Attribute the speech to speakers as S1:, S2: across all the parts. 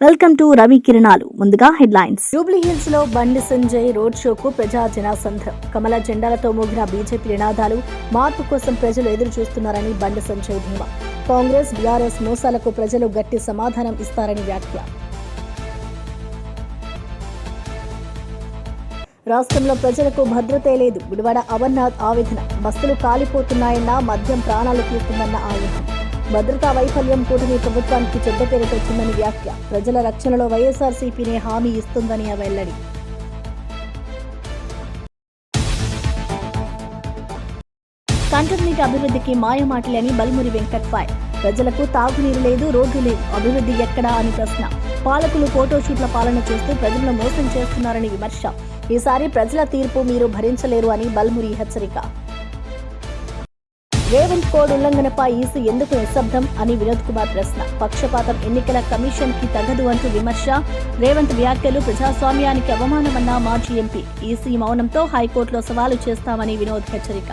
S1: Welcome to Ravi కిరణాలు. ముందుగా headlines. Jubilee hills లో బండి సంజయ్ రోడ్ షోకు ప్రజా జనాసంద్రం. కమల జెండాలతో మోగిన బీజేపీ నినాదాలు. మార్పు కోసం ప్రజలు ఎదురు చూస్తున్నారని బండి సంజయ్ ధీమా. కాంగ్రెస్ బీఆర్ఎస్ మోసాలకు ప్రజలు గట్టి సమాధానం ఇస్తారని వ్యాఖ్య. రాష్ట్రంలో ప్రజలకు భద్రతే లేదు. గుడివాడ అమర్నాథ్ ఆవేదన. బస్సులు కాలిపోతున్నాయన్న, మద్యం ప్రాణాలు తీస్తుందన్న ఆవేదన. భద్రతా వైఫల్యం కూటమి ప్రభుత్వానికి చెడ్డ పేరు తెచ్చిందని వ్యాఖ్య. ప్రజల రక్షణలో వైఎస్ఆర్సీపీనే హామీ ఇస్తుందని వెల్లడి. కంటోన్మెంట్ అభివృద్ధికి మాయమాటలేని బల్మురి వెంకట్ ఫైర్. ప్రజలకు తాగునీరు లేదు, రోడ్లు లేవు, అభివృద్ధి ఎక్కడా అని ప్రశ్న. పాలకులు ఫోటోషూట్ల పాలన చేస్తూ ప్రజలను మోసం చేస్తున్నారని విమర్శ. ఈసారి ప్రజల తీర్పు మీరు భరించలేరు అని బల్మురి హెచ్చరిక. రేవంత్ కోడ్ ఉల్లంఘనపై ఈసీ ఎందుకు నిశ్శబ్దం అని వినోద్ కుమార్ ప్రశ్న. పక్షపాతం ఎన్నికల కమిషన్ కి తగదు అంటూ విమర్శ. రేవంత్ వ్యాఖ్యలు ప్రజాస్వామ్యానికి అవమానమన్న మాజీ ఎంపీ. ఈసీ మౌనంతో హైకోర్టులో సవాలు చేస్తామని వినోద్ హెచ్చరిక.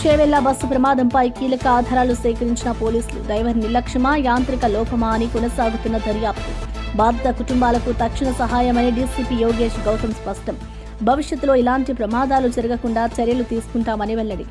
S1: చేవెళ్ల బస్సు ప్రమాదంపై కీలక ఆధారాలు సేకరించిన పోలీసులు. డ్రైవర్ నిర్లక్ష్యమా, యాంత్రిక లోపమా అని కొనసాగుతున్న దర్యాప్తు. బాధిత కుటుంబాలకు తక్షణ సహాయమని డీసీపీ యోగేష్ గౌతమ్ స్పష్టం. భవిష్యత్తులో ఇలాంటి ప్రమాదాలు జరగకుండా చర్యలు తీసుకుంటామని వెల్లడి.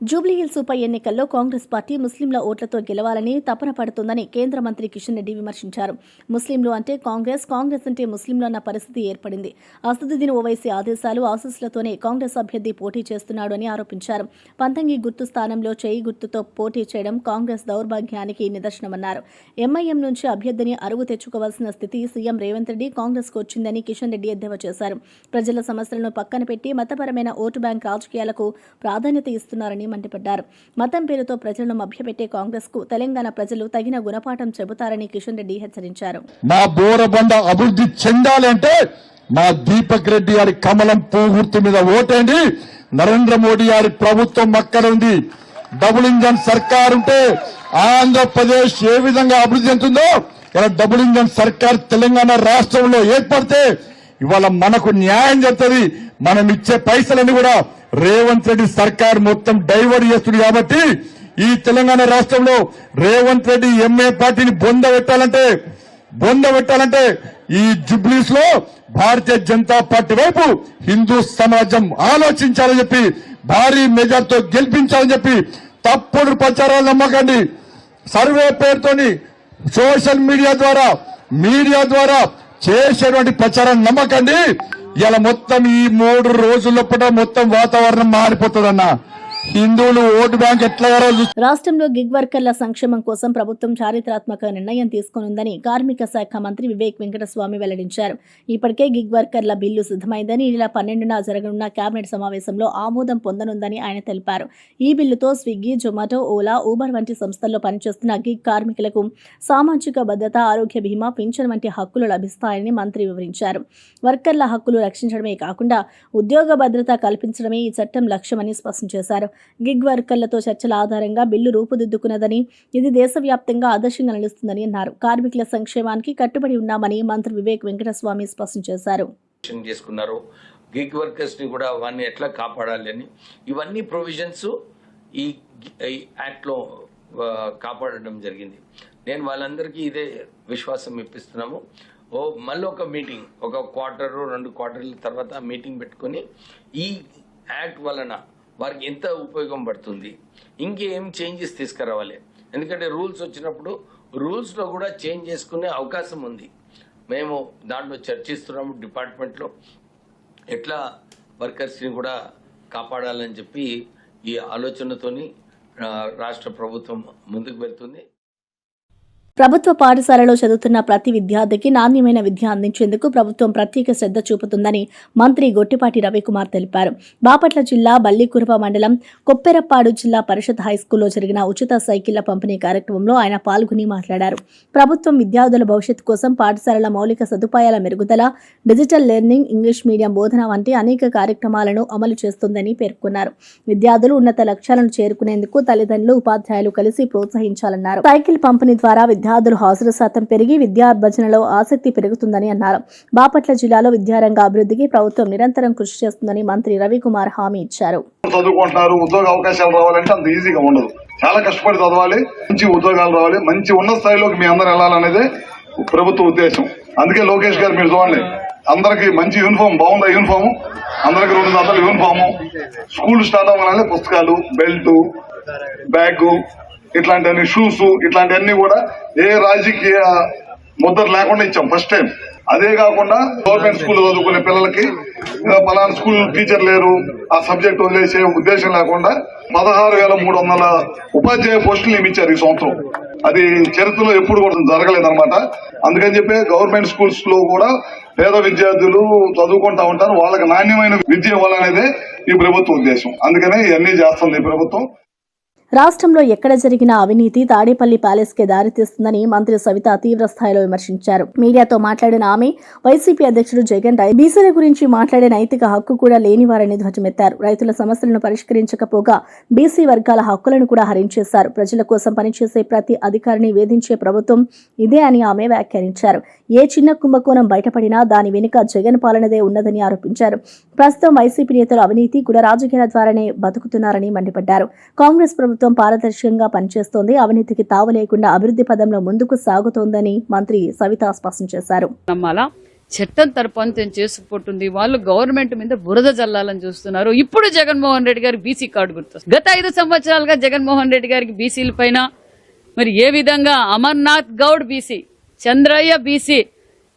S1: జూబ్లీహిల్స్ ఉప ఎన్నికల్లో కాంగ్రెస్ పార్టీ ముస్లింల ఓట్లతో గెలవాలని తపన పడుతుందని కేంద్ర మంత్రి కిషన్ రెడ్డి విమర్శించారు. ముస్లింలు అంటే కాంగ్రెస్, కాంగ్రెస్ అంటే ముస్లింలు అన్న పరిస్థితి ఏర్పడింది. అసదుద్దీన్ ఓవైసీ ఆదేశాలు, ఆశీస్సులతోనే కాంగ్రెస్ అభ్యర్థి పోటీ చేస్తున్నాడు అని ఆరోపించారు. పంతంగి గుర్తు స్థానంలో చేయి గుర్తుతో పోటీ చేయడం కాంగ్రెస్ దౌర్భాగ్యానికి నిదర్శనమన్నారు. ఎంఐఎం నుంచి అభ్యర్థిని అరువు తెచ్చుకోవాల్సిన స్థితి సీఎం రేవంత్ రెడ్డి, కాంగ్రెస్కు వచ్చిందని కిషన్ రెడ్డి ఎద్దేవా చేశారు. ప్రజల సమస్యలను పక్కన పెట్టి మతపరమైన ఓటు బ్యాంక్ రాజకీయాలకు ప్రాధాన్యత ఇస్తున్నారని మండిపడ్డారు. మతం పేరుతో ప్రజలను మభ్యపెట్టే కాంగ్రెస్ కు తెలంగాణ ప్రజలు తగిన గుణపాఠం చెబుతారని కిషన్ రెడ్డి హెచ్చరించారు.
S2: మా బోరబండ అభివృద్ధి చెందాలంటే మా దీపక్ రెడ్డి గారి కమలం పూర్తి మీద ఓటేండి. నరేంద్ర మోడీ గారి ప్రభుత్వం అక్కడ ఉంది. డబుల్ ఇంజన్ సర్కార్ ఉంటే ఆంధ్రప్రదేశ్ ఏ విధంగా అభివృద్ధి చెందుతుందో ఇలా డబుల్ ఇంజన్ సర్కార్ తెలంగాణ రాష్ట్రంలో ఏర్పడితే ఇవాళ మనకు న్యాయం జరుగుతుంది. మనం ఇచ్చే పైసలన్నీ కూడా రేవంత్ రెడ్డి సర్కార్ మొత్తం డైవర్ట్ చేస్తుంది. కాబట్టి ఈ తెలంగాణ రాష్ట్రంలో రేవంత్ రెడ్డి ఎంఏ పార్టీని బొంద పెట్టాలంటే ఈ జుబ్లీస్ లో భారతీయ జనతా పార్టీ వైపు హిందూ సమాజం ఆలోచించాలని చెప్పి, భారీ మెజార్టీతో గెలిపించాలని చెప్పి తప్పుడు ప్రచారాలు నమ్మకండి. సర్వే పేరుతోని సోషల్ మీడియా ద్వారా చేసేటువంటి ప్రచారం నమ్మకండి. ఇలా మొత్తం ఈ 3 రోజుల మొత్తం వాతావరణం మారిపోతుందన్నా. హిందువులు ఓటు బ్యాంక్ ఎట్లా.
S1: రాష్ట్రంలో గిగ్ వర్కర్ల సంక్షేమం కోసం ప్రభుత్వం చారిత్రాత్మక నిర్ణయం తీసుకోనుందని కార్మిక శాఖ మంత్రి వివేక్ వెంకటస్వామి వెల్లడించారు. ఇప్పటికే గిగ్ వర్కర్ల బిల్లు సిద్ధమైందని, ఈ నెల 12న జరగనున్న కేబినెట్ సమావేశంలో ఆమోదం పొందనుందని ఆయన తెలిపారు. ఈ బిల్లుతో స్విగ్గీ, జొమాటో, ఓలా, ఊబర్ వంటి సంస్థల్లో పనిచేస్తున్న గిగ్ కార్మికులకు సామాజిక భద్రత, ఆరోగ్య బీమా, పింఛన్ వంటి హక్కులు లభిస్తాయని మంత్రి వివరించారు. వర్కర్ల హక్కులు రక్షించడమే కాకుండా ఉద్యోగ భద్రత కల్పించడమే ఈ చట్టం లక్ష్యమని స్పష్టం చేశారు. గిగ్ వర్కర్లతో చర్చల ఆధారంగా బిల్లు రూపుదిద్దుకున్నదని, ఇది దేశవ్యాప్తంగా ఆదర్శంగా నిలుస్తుందని అన్నారు. కార్మికుల సంక్షేమానికి కట్టుబడి ఉన్నామని మంత్రి వివేక్ వెంకటస్వామి స్పష్టం చేశారు.
S3: గిగ్ వర్కర్స్ ని కూడా వారిని ఎట్లా కాపాడాలి అని ఇవన్నీ ప్రొవిజన్స్ ఈ యాక్ట్ లో కాపాడడం జరిగింది. నేను వాళ్ళందరికీ ఇదే విశ్వాసం ఇప్పిస్తున్నాము. మళ్ళీ ఒక మీటింగ్, ఒక క్వార్టర్ 2 క్వార్టర్ల తర్వాత మీటింగ్ పెట్టుకుని ఈ యాక్ట్ వలన వారికి ఎంత ఉపయోగం పడుతుంది, ఇంకేం చేంజెస్ తీసుకురావాలి. ఎందుకంటే రూల్స్ వచ్చినప్పుడు రూల్స్లో కూడా చేంజ్ చేసుకునే అవకాశం ఉంది. మేము దాంట్లో చర్చిస్తున్నాము. డిపార్ట్మెంట్లో ఎట్లా వర్కర్స్ని కూడా కాపాడాలని చెప్పి ఈ ఆలోచనతోని రాష్ట్ర ప్రభుత్వం ముందుకు వెళ్తుంది.
S1: ప్రభుత్వ పాఠశాలలో చదువుతున్న ప్రతి విద్యార్థికి నాణ్యమైన విద్య అందించేందుకు ప్రభుత్వం ప్రత్యేక శ్రద్ధ చూపుతుందని మంత్రి గొట్టిపాటి రవికుమార్ తెలిపారు. బాపట్ల జిల్లా బల్లికురవ మండలం కొప్పెరపాడు జిల్లా పరిషత్ హైస్కూల్లో జరిగిన ఉచిత సైకిళ్ల పంపిణీ కార్యక్రమంలో ఆయన పాల్గొని మాట్లాడారు. ప్రభుత్వం విద్యార్థుల భవిష్యత్తు కోసం పాఠశాలల మౌలిక సదుపాయాల మెరుగుదల, డిజిటల్ లెర్నింగ్, ఇంగ్లీష్ మీడియం బోధన వంటి అనేక కార్యక్రమాలను అమలు చేస్తుందని పేర్కొన్నారు. విద్యార్థులు ఉన్నత లక్ష్యాలను చేరుకునేందుకు తల్లిదండ్రులు, ఉపాధ్యాయులు కలిసి ప్రోత్సహించాలన్నారు. సైకిల్ పంపిణీ ద్వారా విద్యార్థులు హాజరు శాతం పెరిగి విద్యాభ్యసనలో ఆసక్తి పెరుగుతుందని అన్నారు. బాపట్ల జిల్లాలో విద్యారంగ అభివృద్ధికి ప్రభుత్వం నిరంతరం కృషి చేస్తుందని మంత్రి రవికుమార్ హామీ ఇచ్చారు.
S4: చదువుకుంటున్నారు, ఉద్యోగ అవకాశాలు రావాలంటే అంత ఈజీగా ఉండదు. చాలా కష్టపడి చదవాలి, మంచి ఉద్యోగాలు రావాలి, మంచి ఉన్నత స్థాయిలోకి మీ అందరూ వెళ్ళాలనేదే ప్రభుత్వ ఉద్దేశం. అందుకే లోకేష్ గారు మీరు చూడండి, అందరికి మంచి యూనిఫామ్, బాగుందా యూనిఫామ్, అందరికి 2 జతలు యూనిఫామ్, స్కూల్ స్టార్ట్ అవ్వగానే పుస్తకాలు, బెల్ట్, బ్యాగ్, ఇట్లాంటి షూస్, ఇట్లాంటివన్నీ కూడా ఏ రాజకీయ ముద్ర లేకుండా ఇచ్చాం ఫస్ట్ టైం. అదే కాకుండా గవర్నమెంట్ స్కూల్ చదువుకునే పిల్లలకి పలానా స్కూల్ టీచర్ లేరు, ఆ సబ్జెక్ట్ వదిలేసే ఉద్దేశం లేకుండా 16,300 ఉపాధ్యాయ పోస్టులు నియమించారు ఈ సంవత్సరం. అది చరిత్రలో ఎప్పుడు కూడా జరగలేదన్నమాట. అందుకని చెప్పి గవర్నమెంట్ స్కూల్స్ లో కూడా పేద విద్యార్థులు చదువుకుంటా ఉంటారు, వాళ్ళకి నాణ్యమైన విద్య ఇవ్వాలనేదే ఈ ప్రభుత్వ ఉద్దేశం. అందుకనే ఇవన్నీ చేస్తుంది ఈ ప్రభుత్వం.
S1: రాష్ట్రంలో ఎక్కడ జరిగిన అవినీతి తాడేపల్లి ప్యాలెస్కే దారితీస్తుందని మంత్రి సవిత తీవ్ర స్థాయిలో విమర్శించారు. మీడియాతో మాట్లాడిన ఆమె వైసీపీ అధ్యక్షుడు జగన్ బీసీల గురించి మాట్లాడే నైతిక హక్కు కూడా లేనివారని ధ్వజమెత్తారు. రైతుల సమస్యలను పరిష్కరించకపోగా బీసీ వర్గాల హక్కులను కూడా హరించేశారు. ప్రజల కోసం పనిచేసే ప్రతి అధికారిని వేధించే ప్రభుత్వం ఇదే అని ఆమె వ్యాఖ్యానించారు. ఏ చిన్న కుంభకోణం బయటపడినా దాని వెనుక జగన్ పాలనదే ఉన్నదని ఆరోపించారు. ప్రస్తుతం వైసీపీ నేతలు అవినీతి కుల రాజకీయాల ద్వారానే బతుకుతున్నారని మండిపడ్డారు. కాంగ్రెస్ ప్రభుత్వం పారదర్శకంగా పనిచేస్తోంది, అవినీతికి తావు లేకుండా అభివృద్ధి పదంలో ముందుకు సాగుతోందని మంత్రి సవిత స్పష్టం చేశారు.
S5: చట్టం తరపంతం చేసుకుంటుంది, వాళ్ళు గవర్నమెంట్ మీద బురద జల్లాలని చూస్తున్నారు. ఇప్పుడు జగన్మోహన్ రెడ్డి గారికి బీసీ కార్డు గుర్తొస్తుంది. గత 5 సంవత్సరాలుగా జగన్మోహన్ రెడ్డి గారికి బీసీల పైన మరి ఏ విధంగా అమర్నాథ్ గౌడ్ బీసీ, చంద్రయ్య బీసీ,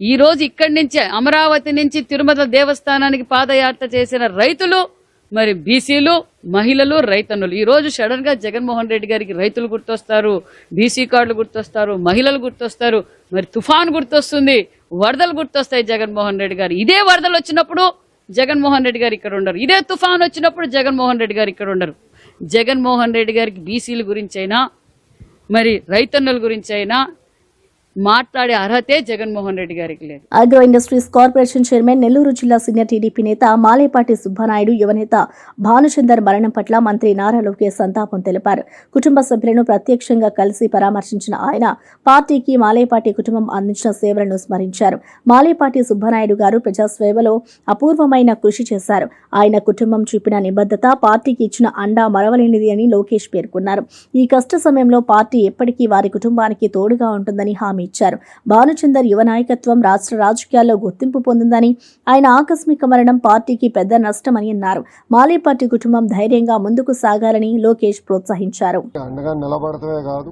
S5: ఈ రోజు ఇక్కడి నుంచే అమరావతి నుంచి తిరుమల దేవస్థానానికి పాదయాత్ర చేసిన రైతులు, మరి బీసీలు, మహిళలు, రైతన్నులు. ఈ రోజు సడన్ గా జగన్మోహన్ రెడ్డి గారికి రైతులు గుర్తొస్తారు, బీసీ కార్డులు గుర్తొస్తారు, మహిళలు గుర్తొస్తారు, మరి తుఫాన్ గుర్తొస్తుంది, వరదలు గుర్తొస్తాయి జగన్మోహన్ రెడ్డి గారు. ఇదే వరదలు వచ్చినప్పుడు జగన్మోహన్ రెడ్డి గారు ఇక్కడ ఉండరు, ఇదే తుఫాన్ వచ్చినప్పుడు జగన్మోహన్ రెడ్డి గారు ఇక్కడ ఉండరు. జగన్మోహన్ రెడ్డి గారికి బీసీల గురించి అయినా మరి రైతన్నుల గురించి అయినా మాట్లాడే అర్హతే జగన్మోహన్ రెడ్డి గారికి లేదు.
S1: Agro industries corporation chairman, Nellore జిల్లా సీనియర్ టీడీపీ నేత మాలేపాటి సుబ్బానాయుడు యువనేత భానుచందర్ మరణం పట్ల మంత్రి నారా లోకేష్ సంతాపం తెలిపారు. కుటుంబ సభ్యులను ప్రత్యక్షంగా కలిసి పరామర్శించిన ఆయన పార్టీకి మాలేపాటి కుటుంబం అందించిన సేవలను స్మరించారు. మాలేపాటి సుబ్బానాయుడు గారు ప్రజాసేవలో అపూర్వమైన కృషి చేశారు. ఆయన కుటుంబం చూపిన నిబద్ధత, పార్టీకి ఇచ్చిన అండా మరవలేనిది అని లోకేష్ పేర్కొన్నారు. ఈ కష్ట సమయంలో పార్టీ ఎప్పటికీ వారి కుటుంబానికి తోడుగా ఉంటుందని హామీ ఇచ్చారు. భానుచందర్ యువ నాయకత్వం రాష్ట్ర రాజకీయాల్లో గుర్తింపు పొందిందని, ఆయన ఆకస్మిక మరణం పార్టీకి పెద్ద నష్టమని అన్నారు. మాలేపాటి కుటుంబం ధైర్యంగా ముందుకు సాగాలని లోకేష్ ప్రోత్సహించారు.
S6: అండగా నిలబడటమే కాదు,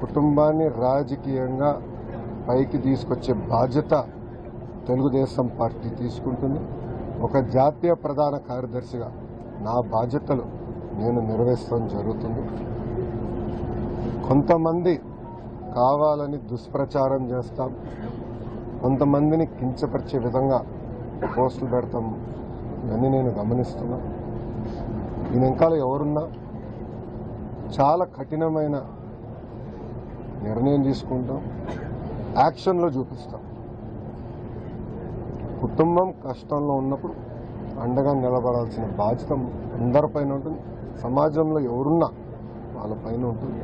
S6: కుటుంబాన్ని రాజకీయంగా పైకి తీసుకొచ్చే బాధ్యత తెలుగుదేశం పార్టీ తీసుకుంటుంది. ఒక జాతీయ ప్రధాన కార్యదర్శిగా నా బాధ్యతలు నేను నిర్వహిస్తాం జరుగుతుంది. కొంతమంది కావాలని దుష్ప్రచారం చేస్తాం, కొంతమందిని కించపరిచే విధంగా పోస్టులు పెడతాం, ఇవన్నీ నేను గమనిస్తున్నా. దీని వెనకాల ఎవరున్నా చాలా కఠినమైన నిర్ణయం తీసుకుంటాం, యాక్షన్లో చూపిస్తాం. కుటుంబం కష్టంలో ఉన్నప్పుడు అండగా నిలబడాల్సిన బాధ్యత అందరిపైన ఉంటుంది, సమాజంలో ఎవరున్నా వాళ్ళపైన ఉంటుంది.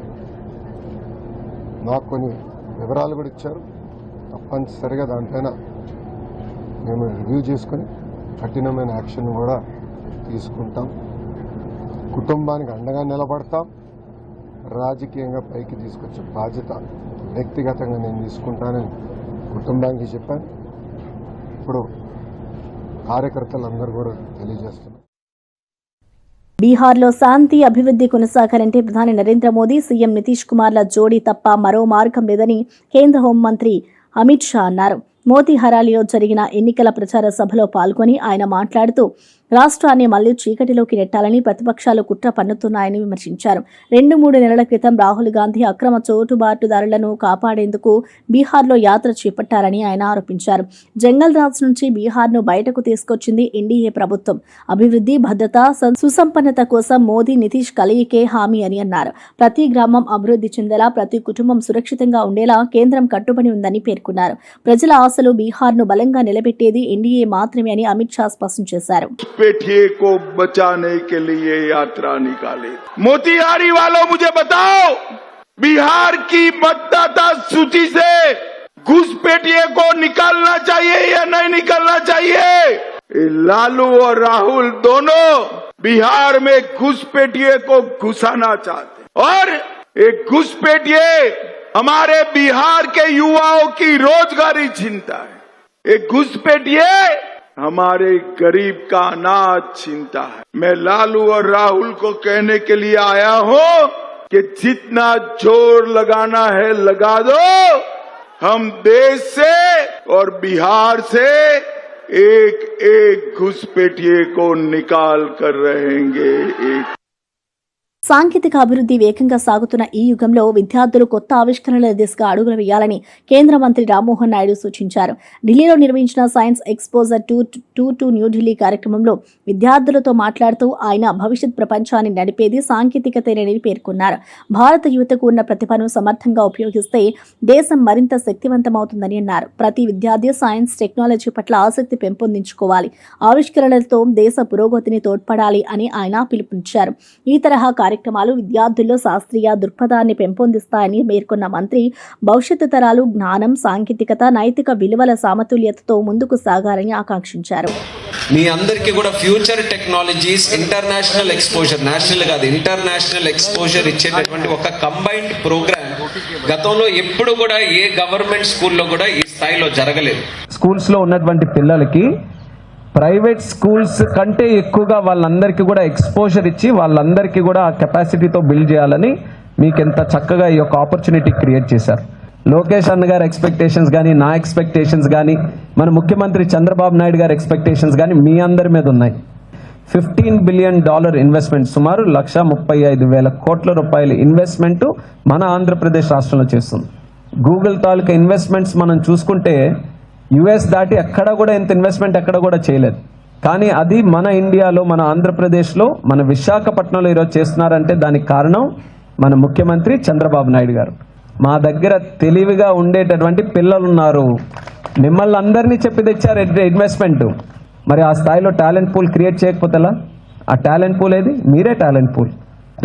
S6: నాకు కొన్ని వివరాలు కూడా ఇచ్చారు, తప్పనిసరిగా దానిపైన మేము రివ్యూ చేసుకుని కఠినమైన యాక్షన్ కూడా తీసుకుంటాం. కుటుంబానికి అండగా నిలబడతాం, రాజకీయంగా పైకి తీసుకొచ్చే బాధ్యత వ్యక్తిగతంగా నేను తీసుకుంటానని కుటుంబానికి చెప్పాను. ఇప్పుడు కార్యకర్తలందరూ కూడా తెలియజేస్తున్నారు.
S1: బీహార్లో శాంతి, అభివృద్ధి కొనసాగాలంటే ప్రధాని నరేంద్ర మోదీ, సీఎం నితీష్ కుమార్ల జోడీ తప్ప మరో మార్గం లేదని కేంద్ర హోంమంత్రి అమిత్ షా అన్నారు. మోతీహరాలిలో జరిగిన ఎన్నికల ప్రచార సభలో పాల్గొని ఆయన మాట్లాడుతూ రాష్ట్రాన్ని మళ్లీ చీకటిలోకి నెట్టాలని ప్రతిపక్షాలు కుట్ర పన్నుతున్నాయని విమర్శించారు. 2-3 నెలల క్రితం రాహుల్ గాంధీ అక్రమ చోటుబాటుదారులను కాపాడేందుకు బీహార్లో యాత్ర చేపట్టారని ఆయన ఆరోపించారు. జంగల్ రాజ్ నుంచి బీహార్ను బయటకు తీసుకొచ్చింది ఎన్డీఏ ప్రభుత్వం. అభివృద్ధి, భద్రత, సుసంపన్నత కోసం మోదీ, నితీష్ కలయికే హామీ అని అన్నారు. ప్రతి గ్రామం అభివృద్ధి చెందేలా, ప్రతి కుటుంబం సురక్షితంగా ఉండేలా కేంద్రం కట్టుబడి ఉందని పేర్కొన్నారు. ప్రజల ఆశలు బీహార్ను బలంగా నిలబెట్టేది ఎన్డీఏ మాత్రమే అని అమిత్ షా స్పష్టం చేశారు.
S7: पेठिए को बचाने के लिए यात्रा निकाले। मोतिहारी वालों मुझे बताओ, बिहार की मतदाता सूची से घुसपैठिए को निकालना चाहिए या नहीं निकालना चाहिए? लालू और राहुल दोनों बिहार में घुसपैठिए को घुसाना चाहते हैं और एक घुसपैठिए हमारे बिहार के युवाओं की रोजगारी छीनता है। एक घुसपैठिए हमारे गरीब का अनाज छीनता है। मैं लालू और राहुल को कहने के लिए आया हूं कि जितना जोर लगाना है लगा दो, हम देश से और बिहार से एक एक घुसपैठिए को निकाल कर रहेंगे।
S1: సాంకేతిక అభివృద్ధి వేగంగా సాగుతున్న ఈ యుగంలో విద్యార్థులు కొత్త ఆవిష్కరణల దిశగా అడుగులు వేయాలని కేంద్ర మంత్రి రామ్మోహన్ నాయుడు సూచించారు. ఢిల్లీలో నిర్వహించిన science exposure tour to New Delhi కార్యక్రమంలో విద్యార్థులతో మాట్లాడుతూ ఆయన భవిష్యత్ ప్రపంచాన్ని నడిపేది సాంకేతికతేనని పేర్కొన్నారు. భారత యువతకు ఉన్న ప్రతిభను సమర్థంగా ఉపయోగిస్తే దేశం మరింత శక్తివంతమవుతుందని అన్నారు. ప్రతి విద్యార్థి సైన్స్ టెక్నాలజీ పట్ల ఆసక్తి పెంపొందించుకోవాలి, ఆవిష్కరణలతో దేశ పురోగతిని తోడ్పడాలి అని ఆయన పిలుపునిచ్చారు. ఈ తరహా కార్యక్రమాలు విద్యార్థుల్లో శాస్త్రీయ దృక్పథాన్ని పెంపొందిస్తాయని పేర్కొన్న మంత్రి భవిష్యత్తు తరాలు జ్ఞానం, సాంకేతికత, నైతిక విలువల సమతుల్యతతో ముందుకు సాగాలని ఆకాంక్షించారు.
S8: మీ అందరికీ కూడా future technologies international exposure, national కాదు ఇంటర్నేషనల్ ఎక్స్పోజర్ ఇచ్చేటటువంటి ఒక కంబైన్డ్ ప్రోగ్రామ్ గతంలో ఎప్పుడు కూడా ఏ గవర్నమెంట్ స్కూల్లో కూడా ఈ స్థాయిలో జరగలేదు.
S9: స్కూల్స్ లో ఉన్నటువంటి పిల్లలకి ప్రైవేట్ స్కూల్స్ కంటే ఎక్కువగా వాళ్ళందరికీ కూడా ఎక్స్పోజర్ ఇచ్చి వాళ్ళందరికీ కూడా ఆ కెపాసిటీతో బిల్డ్ చేయాలని మీకు ఎంత చక్కగా ఈ యొక్క ఆపర్చునిటీ క్రియేట్ చేశారు. లోకేష్ అన్న గారి ఎక్స్పెక్టేషన్స్ కానీ, నా ఎక్స్పెక్టేషన్స్ కానీ, మన ముఖ్యమంత్రి చంద్రబాబు నాయుడు గారి ఎక్స్పెక్టేషన్స్ కానీ మీ అందరి మీద ఉన్నాయి. $15 బిలియన్ ఇన్వెస్ట్మెంట్, సుమారు 1,35,000 కోట్ల రూపాయల ఇన్వెస్ట్మెంట్ మన ఆంధ్రప్రదేశ్ రాష్ట్రంలో చేస్తుంది. గూగుల్ తాలూకా ఇన్వెస్ట్మెంట్స్ మనం చూసుకుంటే యుఎస్ దాటి ఎక్కడ కూడా ఇంత ఇన్వెస్ట్మెంట్ ఎక్కడ కూడా చేయలేదు. కానీ అది మన ఇండియాలో, మన ఆంధ్రప్రదేశ్లో, మన విశాఖపట్నంలో ఈరోజు చేస్తున్నారంటే దానికి కారణం మన ముఖ్యమంత్రి చంద్రబాబు నాయుడు గారు. మా దగ్గర తెలివిగా ఉండేటటువంటి పిల్లలు ఉన్నారు. మిమ్మల్ని అందరినీ చెప్పి తెచ్చారు ఇన్వెస్ట్మెంట్. మరి ఆ స్థాయిలో టాలెంట్ పూల్ క్రియేట్ చేయకపోతే ఎలా? ఆ టాలెంట్ పూల్ ఏది? మీరే టాలెంట్ పూల్.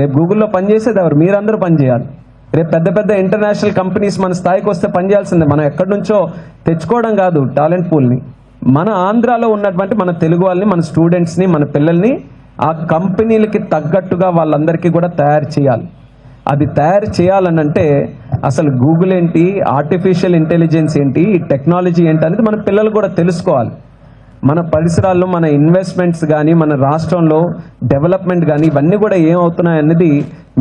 S9: రేపు గూగుల్లో పనిచేసేది ఎవరు? మీరందరూ పనిచేయాలి. రేపు పెద్ద పెద్ద ఇంటర్నేషనల్ కంపెనీస్ మన స్థాయికి వస్తే పనిచేయాల్సిందే. మనం ఎక్కడి నుంచో తెచ్చుకోవడం కాదు టాలెంట్ పూల్ని. మన ఆంధ్రాలో ఉన్నటువంటి మన తెలుగు వాళ్ళని, మన స్టూడెంట్స్ని, మన పిల్లల్ని ఆ కంపెనీలకి తగ్గట్టుగా వాళ్ళందరికీ కూడా తయారు చేయాలి. అది తయారు చేయాలనంటే అసలు గూగుల్ ఏంటి, ఆర్టిఫిషియల్ ఇంటెలిజెన్స్ ఏంటి, ఈ టెక్నాలజీ ఏంటి అనేది మన పిల్లలు కూడా తెలుసుకోవాలి. మన పరిసరాల్లో మన ఇన్వెస్ట్మెంట్స్ కానీ, మన రాష్ట్రంలో డెవలప్మెంట్ కానీ ఇవన్నీ కూడా ఏమవుతున్నాయి అన్నది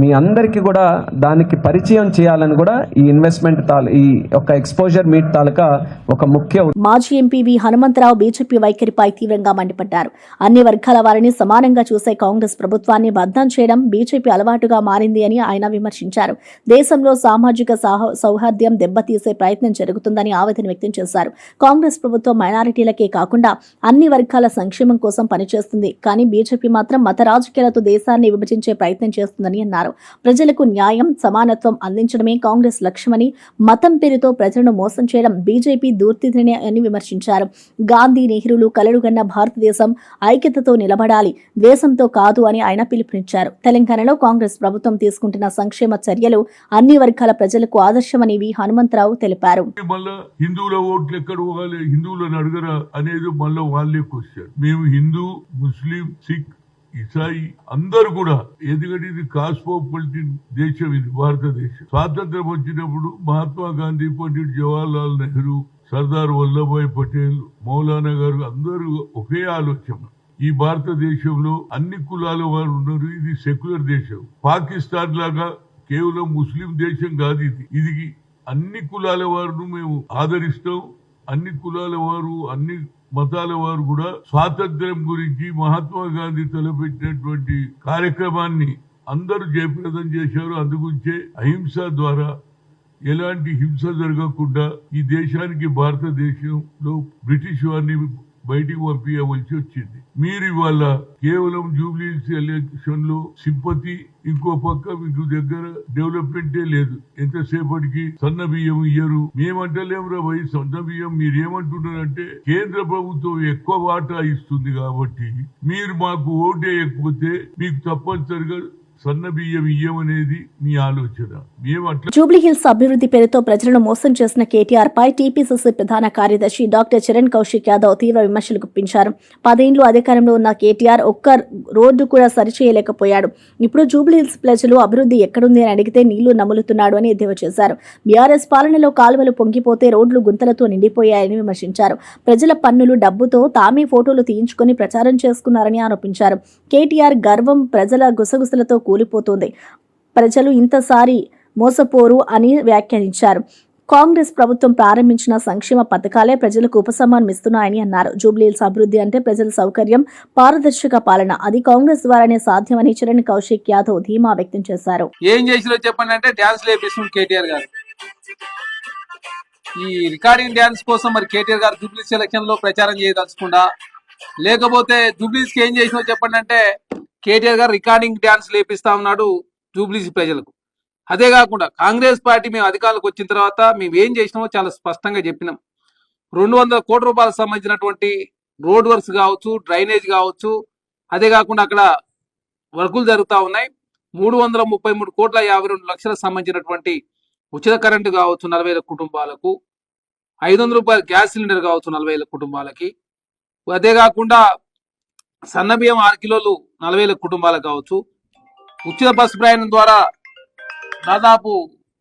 S9: మీ అందరికీ కూడా దానికి పరిచయం చేయాలని కూడా ఈ ఇన్వెస్ట్మెంట్ ఈ యొక్క ఎక్స్పోజర్ మీట్ తాలూకా ఒక ముఖ్య.
S1: మాజీ ఎంపీ వి హనుమంతరావు బీజేపీ వైఖరిపై తీవ్రంగా మండిపడ్డారు. అన్ని వర్గాల వారిని సమానంగా చూసే కాంగ్రెస్ ప్రభుత్వాన్ని బద్దం చేయడం బీజేపీ అలవాటుగా మారింది అని ఆయన విమర్శించారు. దేశంలో సామాజిక సౌహార్ద్యం దెబ్బతీసే ప్రయత్నం జరుగుతుందని ఆవేదన వ్యక్తం చేశారు. కాంగ్రెస్ ప్రభుత్వం మైనారిటీలకే కాకుండా అన్ని వర్గాల సంక్షేమం కోసం పనిచేస్తుంది. కానీ బీజేపీ మాత్రం మత రాజకీయాలతో దేశాన్ని విభజించే ప్రయత్నం చేస్తుందని అన్నారు. ప్రజలకు న్యాయం, సమానత్వం అందించడమే కాంగ్రెస్ లక్ష్యమని, మతం పేరుతో ప్రజలను మోసం చేయడం బీజేపీ దూర్తిని అని విమర్శించారు. గాంధీ, నెహ్రూలు కలలుగన్న భారతదేశం ఐక్యతతో నిలబడాలి, ద్వేషంతో కాదు అని ఆయన పిలుపునిచ్చారు. తెలంగాణలో కాంగ్రెస్ ప్రభుత్వం తీసుకుంటున్న సంక్షేమ చర్యలు అన్ని వర్గాల ప్రజలకు ఆదర్శమని వి హనుమంతరావు తెలిపారు.
S10: హిందువుల ఓట్లు ఎక్కడ పోవాలి, హిందువులను అడగరా అనేది మళ్ళీ వాళ్ళే క్వశ్చన్. మేము హిందూ, ముస్లిం, సిక్, ఇసాయి అందరు కూడా, ఎందుకంటే ఇది కాస్మోపాలిటన్ దేశం, ఇది భారతదేశం. స్వాతంత్రం వచ్చినప్పుడు మహాత్మా గాంధీ, పండిట్ జవహర్లాల్ నెహ్రూ, సర్దార్ వల్లభాయ్ పటేల్, మౌలానా గారు అందరూ ఒకే ఆలోచన. ఈ భారతదేశంలో అన్ని కులాల వారు ఉన్నారు. ఇది సెక్యులర్ దేశం. పాకిస్తాన్ లాగా కేవలం ముస్లిం దేశం కాదు ఇది. ఇది అన్ని కులాల వారును మేము ఆదరిస్తాం. అన్ని కులాల వారు, అన్ని మతాల వారు కూడా స్వాతంత్ర్యం గురించి మహాత్మా గాంధీ తలపెట్టినటువంటి కార్యక్రమాన్ని అందరూ జయప్రదం చేశారు. అందుగురించే అహింస ద్వారా ఎలాంటి హింస జరగకుండా ఈ దేశానికి, భారతదేశంలో బ్రిటిష్ వారిని బయటికి పంపించవలసి వచ్చింది. మీరు ఇవాళ కేవలం జూబ్లీహిల్స్ ఎలక్షన్ లో సింపతి, ఇంకో పక్క మీకు దగ్గర డెవలప్మెంటే లేదు. ఎంతసేపటికి సన్న బియ్యం ఇయ్యరు. మేమంటలేమురా భయ్ సన్న బియ్యం, మీరేమంటున్నారంటే కేంద్ర ప్రభుత్వం ఎక్కువ వాటా ఇస్తుంది కాబట్టి మీరు మాకు ఓటు వేయకపోతే మీకు తప్పనిసరిగా సన్న బియ్యం ఇయ్యమనేది మీ ఆలోచన. మేము అట్లా
S1: జూబ్లీహిల్స్ అభివృద్ధి పేరుతో ప్రజలను మోసం చేసిన కేటీఆర్ పై టీపీసీసీ ప్రధాన కార్యదర్శి డాక్టర్ చరణ్ కౌశిక్ యాదవ్ తీవ్ర విమర్శలు గుప్పించారు. 10 ఏళ్లు అధికారంలో ఉన్న కేటీఆర్ ఒక్క రోడ్డు కూడా సరిచేయలేకపోయాడు. ఇప్పుడు జూబ్లీహిల్స్ ప్రజలు అభివృద్ధి ఎక్కడుంది అని అడిగితే నీళ్లు నములుతున్నాడు అని ఎద్దేవా చేశారు. బీఆర్ఎస్ పాలనలో కాలువలు పొంగిపోతే రోడ్లు గుంతలతో నిండిపోయాయని విమర్శించారు. ప్రజల పన్నులు డబ్బుతో తామే ఫోటోలు తీయించుకొని ప్రచారం చేసుకున్నారని ఆరోపించారు. కేటీఆర్ గర్వం ప్రజల గుసగుసలతో కూలిపోతుంది. ప్రజలు ఇంతసారి మోసపోరు అని వ్యాఖ్యానించారు. కాంగ్రెస్ ప్రభుత్వం ప్రారంభించిన సంక్షేమ పథకాలే ప్రజలకు ఉపశమనం ఇస్తున్నాయని అన్నారు. జూబ్లీహిల్స్ అభివృద్ధి అంటే ప్రజల సౌకర్యం, పారదర్శక పాలన. అది కాంగ్రెస్ ద్వారానే సాధ్యమని చరణ్ కౌశిక్ యాదవ్ ధీమా వ్యక్తం చేశారు.
S11: ఏం చేసిలో చెప్పండి అంటే డాన్స్ లేపిస్తుంది కేటీఆర్ గారు. ఈ రికార్డింగ్ డాన్స్ కోసం మరి కేటీఆర్ గారు జూబ్లీహిల్స్ ఎలక్షన్ లో ప్రచారం చేయదలుచుకుండా, లేకపోతే జూబ్లీహిల్స్ కి ఏం చేసినో చెప్పండి అంటే కేటీఆర్ గారు రికార్డింగ్ డాన్స్ లేపిస్తా ఉన్నాడు జూబ్లీహిల్స్ ప్రజలకు. అదే కాకుండా కాంగ్రెస్ పార్టీ మేము అధికారులకు వచ్చిన తర్వాత మేము ఏం చేసినామో చాలా స్పష్టంగా చెప్పినాం. 200 కోట్ల రూపాయలకు సంబంధించినటువంటి రోడ్ వర్క్స్ కావచ్చు, డ్రైనేజ్ కావచ్చు, అదే కాకుండా అక్కడ వర్కులు జరుగుతూ ఉన్నాయి. 333,52 లక్షలకు సంబంధించినటువంటి ఉచిత కరెంటు కావచ్చు 40,000 కుటుంబాలకు, 500 రూపాయల గ్యాస్ సిలిండర్ కావచ్చు 40,000 కుటుంబాలకి, అదే కాకుండా సన్న బియ్యం 6 కిలోలు 40,000 కుటుంబాలకు కావచ్చు, ఉచిత బస్సు ప్రయాణం ద్వారా దాదాపు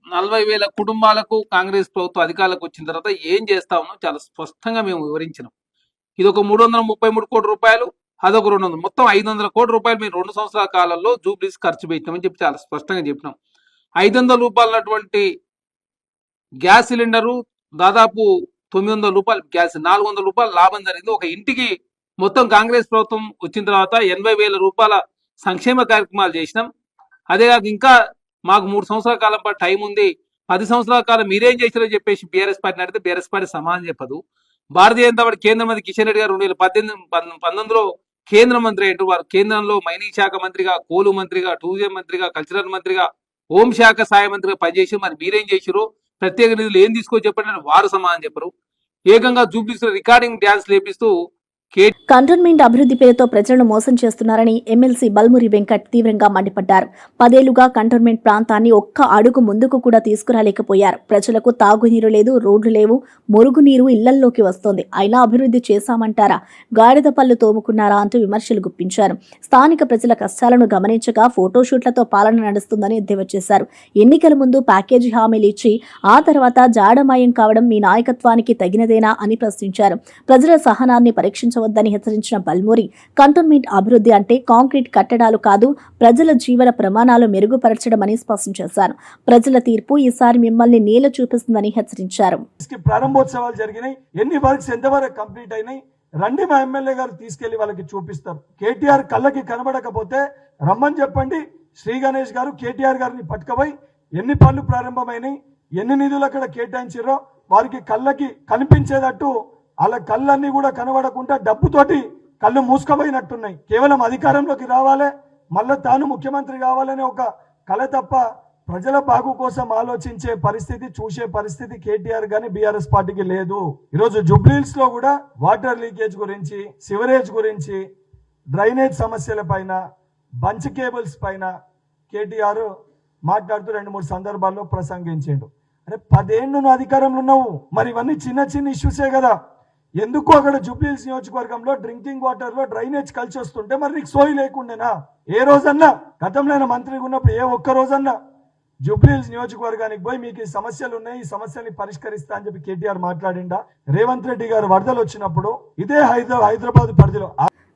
S11: 40,000 కుటుంబాలకు కాంగ్రెస్ ప్రభుత్వం అధికారులకు వచ్చిన తర్వాత ఏం చేస్తా ఉన్నాం చాలా స్పష్టంగా మేము వివరించినాం. ఇది ఒక 333 కోట్ల రూపాయలు, అదొక 200, మొత్తం 500 కోట్ల రూపాయలు మేము 2 సంవత్సరాల కాలంలో జూబ్లీస్ ఖర్చు పెట్టినామని చెప్పి చాలా స్పష్టంగా చెప్పినాం. 500 రూపాయలటువంటి గ్యాస్ సిలిండరు, దాదాపు 900 రూపాయలు గ్యాస్, 400 రూపాయలు లాభం జరిగింది. ఒక ఇంటికి మొత్తం కాంగ్రెస్ ప్రభుత్వం వచ్చిన తర్వాత 80,000 రూపాయల సంక్షేమ కార్యక్రమాలు చేసినాం. అదేకాక ఇంకా మాకు 3 సంవత్సరాల కాలం పాటు టైం ఉంది, 10 సంవత్సరాల కాలం మీరేం చేశారో చెప్పేసి బీఆర్ఎస్ పార్టీని అడిగితే బీఆర్ఎస్ పార్టీ సమాధానం చెప్పదు. భారతీయ జనతా పార్టీ కేంద్ర మంత్రి కిషన్ రెడ్డి గారు 2019లో కేంద్ర మంత్రి అయ్యారు. వారు కేంద్రంలో మైనింగ్ శాఖ మంత్రిగా, కోలు మంత్రిగా, టూరిజం మంత్రిగా, కల్చరల్ మంత్రిగా, హోంశాఖ సహాయ మంత్రిగా పనిచేసి మరి మీరేం చేశారు, ప్రత్యేక నిధులు ఏం తీసుకో చెప్పండి వారు సమాధానం చెప్పరు. ఏకంగా జూబ్లీస్ రికార్డింగ్ డ్యాన్స్ లేపిస్తూ
S1: కంటోన్మెంట్ అభివృద్ధి పేరుతో ప్రజలను మోసం చేస్తున్నారని ఎమ్మెల్సీ బల్మురి వెంకట్ తీవ్రంగా మండిపడ్డారు. 10 ఏళ్లుగా కంటోన్మెంట్ ప్రాంతాన్ని ఒక్క అడుగు ముందుకు కూడా తీసుకురాలేకపోయారు. ప్రజలకు తాగునీరు లేదు, రోడ్లు లేవు, మురుగునీరు ఇళ్లల్లోకి వస్తోంది. అయినా అభివృద్ధి చేశామంటారా, గాడిద పళ్ళు తోముకున్నారా అంటూ విమర్శలు గుప్పించారు. స్థానిక ప్రజల కష్టాలను గమనించగా ఫోటోషూట్లతో పాలన నడుస్తుందని ఎద్దేవా చేశారు. ఎన్నికల ముందు ప్యాకేజీ హామీలు ఇచ్చి ఆ తర్వాత జాడమాయం కావడం మీ నాయకత్వానికి తగినదేనా అని ప్రశ్నించారు. ప్రజల సహనాన్ని పరీక్షించ వద్దని హెచ్చరించిన బల్మూరి, కంటోన్మెంట్ అభివృద్ధి అంటే కాంక్రీట్ కట్టడాలు కాదు, ప్రజల జీవన ప్రమాణాలు మెరుగుపరచడమని స్పష్టం చేశారు. ప్రజల తీర్పు ఈసారి మిమ్మల్ని నేల చూపిస్తుందని హెచ్చరించారు.
S12: ప్రారంభోత్సవాలు జరిగినాయి, ఎన్ని వర్క్స్ ఎంతవరకు కంప్లీట్ అయినాయి రండి మా ఎమ్మెల్యే గారు తీసుకెళ్లి వాళ్ళకి చూపిస్తారు. కేటీఆర్ కళ్ళకి కనబడకపోతే రమ్మని చెప్పండి. శ్రీ గణేష్ గారు కేటీఆర్ గారిని పట్టుకపోయి ఎన్ని పనులు ప్రారంభమైనాయి, ఎన్ని నిధులు అక్కడ కేటాయించారో వారికి కళ్ళకి కనిపించేటట్టు, వాళ్ళ కళ్ళన్నీ కూడా కనబడకుండా డబ్బుతోటి కళ్ళు మూసుకుపోయినట్టున్నాయి. కేవలం అధికారంలోకి రావాలి, మళ్ళీ తాను ముఖ్యమంత్రి కావాలనే ఒక కళ తప్ప ప్రజల బాగు కోసం ఆలోచించే పరిస్థితి, చూసే పరిస్థితి కేటీఆర్ గాని బీఆర్ఎస్ పార్టీకి లేదు. ఈరోజు జూబ్లీహిల్స్ లో కూడా వాటర్ లీకేజ్ గురించి, సివరేజ్ గురించి, డ్రైనేజ్ సమస్యల పైన, బంచ్ కేబుల్స్ పైన కేటీఆర్ మాట్లాడుతూ 2-3 సందర్భాల్లో ప్రసంగించాడు. అరే 10 ఏళ్ళు నువ్వు అధికారంలో ఉన్నావు, మరి ఇవన్నీ చిన్న చిన్న ఇష్యూసే కదా. ఎందుకు అక్కడ జూబ్లీహిల్స్ నియోజకవర్గంలో డ్రింకింగ్ వాటర్ లో డ్రైనేజ్ కలిసి వస్తుంటే మరి నీకు సోయి లేకుండేనా? ఏ రోజన్నా గతంలో మంత్రిగా ఉన్నప్పుడు ఏ ఒక్క రోజన్నా జూబ్లీహిల్స్ నియోజకవర్గానికి పోయి మీకు ఈ సమస్యలు ఉన్నాయి, ఈ సమస్యల్ని పరిష్కరిస్తా అని చెప్పి కేటీఆర్ మాట్లాడిండా? రేవంత్ రెడ్డి గారు వరదలు వచ్చినప్పుడు ఇదే హైదరాబాద్ పరిధిలో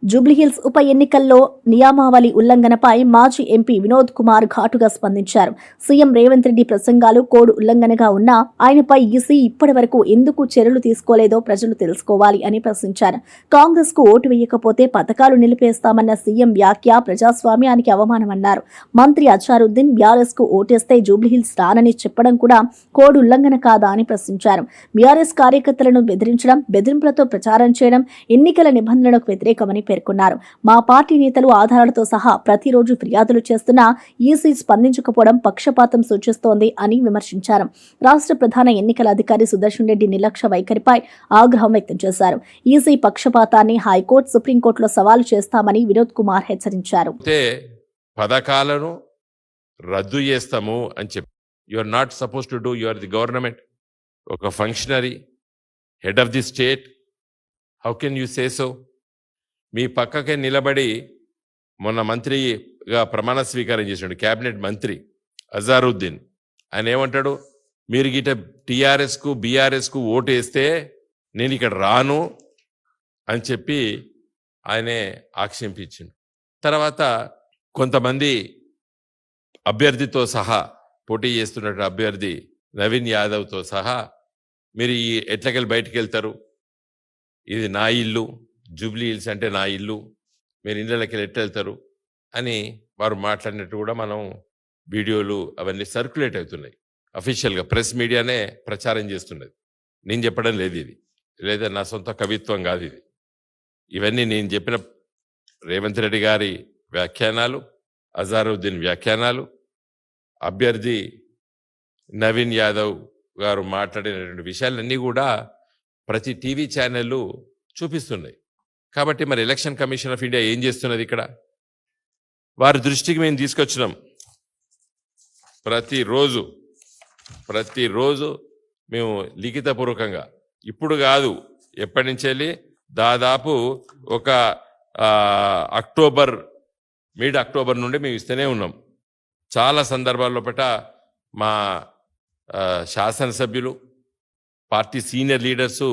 S1: జూబ్లీహిల్స్ ఉప ఎన్నికల్లో నియామావళి ఉల్లంఘనపై మాజీ ఎంపీ వినోద్ కుమార్ ఘాటుగా స్పందించారు. సీఎం రేవంత్ రెడ్డి ప్రసంగాలు కోడ్ ఉల్లంఘనగా ఉన్నా ఆయనపై ఈసీ ఇప్పటి వరకు ఎందుకు చర్యలు తీసుకోలేదో ప్రజలు తెలుసుకోవాలి అని ప్రశ్నించారు. కాంగ్రెస్ కు ఓటు వేయకపోతే పథకాలు నిలిపేస్తామన్న సీఎం వ్యాఖ్య ప్రజాస్వామ్యానికి అవమానమన్నారు. మంత్రి అజారుద్దీన్ బీఆర్ఎస్ కు ఓటేస్తే జూబ్లీహిల్స్ రానని చెప్పడం కూడా కోడ్ ఉల్లంఘన కాదా అని ప్రశ్నించారు. బీఆర్ఎస్ కార్యకర్తలను బెదిరించడం, బెదిరింపులతో ప్రచారం చేయడం ఎన్నికల నిబంధనలకు వ్యతిరేకమని పేర్కొన్నారు. మా పార్టీ నేతలు ఆధారాలతో సహా ప్రతిరోజు ఫిర్యాదులు చేస్తున్నా ఈసీ స్పందించకపోవడం పక్షపాతం సూచిస్తోంది అని విమర్శించారు. రాష్ట్ర ప్రధాన ఎన్నికల అధికారి సుదర్శన్ రెడ్డి నిర్లక్ష్య వైఖరిపై ఆగ్రహం వ్యక్తం చేశారు. ఈసీ పక్షపాతాన్ని హైకోర్టు, సుప్రీంకోర్టులో సవాలు చేస్తామని వినోద్ కుమార్ హెచ్చరించారు.
S13: పథకాలను రద్దు చేస్తాము అని చెప్పి. You are not suppose to do, you are the government, ఒక functionary, head of the state. How can you say so? మీ పక్కకే నిలబడి మొన్న మంత్రిగా ప్రమాణ స్వీకారం చేసాడు క్యాబినెట్ మంత్రి అజారుద్దీన్. ఆయన ఏమంటాడు, మీరు గిట టీఆర్ఎస్కు బీఆర్ఎస్కు ఓటు వేస్తే నేను ఇక్కడ రాను అని చెప్పి ఆయనే ఆక్షేపించిండు. తర్వాత కొంతమంది అభ్యర్థితో సహా, పోటీ చేస్తున్న అభ్యర్థి నవీన్ యాదవ్తో సహా, మీరు ఈ ఎట్లకెళ్ళి బయటికి వెళ్తారు, ఇది నా ఇల్లు, జూబ్లీ హిల్స్ అంటే నా ఇల్లు, మీరు ఇళ్ళకి ఎట్లా వెళ్తారు అని వారు మాట్లాడినట్టు కూడా మనం వీడియోలు అవన్నీ సర్క్యులేట్ అవుతున్నాయి. అఫీషియల్గా ప్రెస్ మీడియానే ప్రచారం చేస్తున్నది. నేను చెప్పడం లేదు ఇది, లేదా నా సొంత కవిత్వం కాదు ఇది. ఇవన్నీ నేను చెప్పిన రేవంత్ రెడ్డి గారి వ్యాఖ్యానాలు, అజారుద్దీన్ వ్యాఖ్యానాలు, అభ్యర్థి నవీన్ యాదవ్ గారు మాట్లాడినటువంటి విషయాలన్నీ కూడా ప్రతి టీవీ ఛానళ్ళు చూపిస్తున్నాయి. కాబట్టి మరి ఎలక్షన్ కమిషన్ ఆఫ్ ఇండియా ఏం చేస్తున్నది ఇక్కడ? వారి దృష్టికి మేము తీసుకొచ్చినాం. ప్రతిరోజు మేము లిఖితపూర్వకంగా, ఇప్పుడు కాదు, ఎప్పటి నుంచి వెళ్ళి దాదాపు ఒక మిడ్ అక్టోబర్ నుండి మేము ఇస్తూనే ఉన్నాం. చాలా సందర్భాల్లో మా శాసనసభ్యులు, పార్టీ సీనియర్ లీడర్సు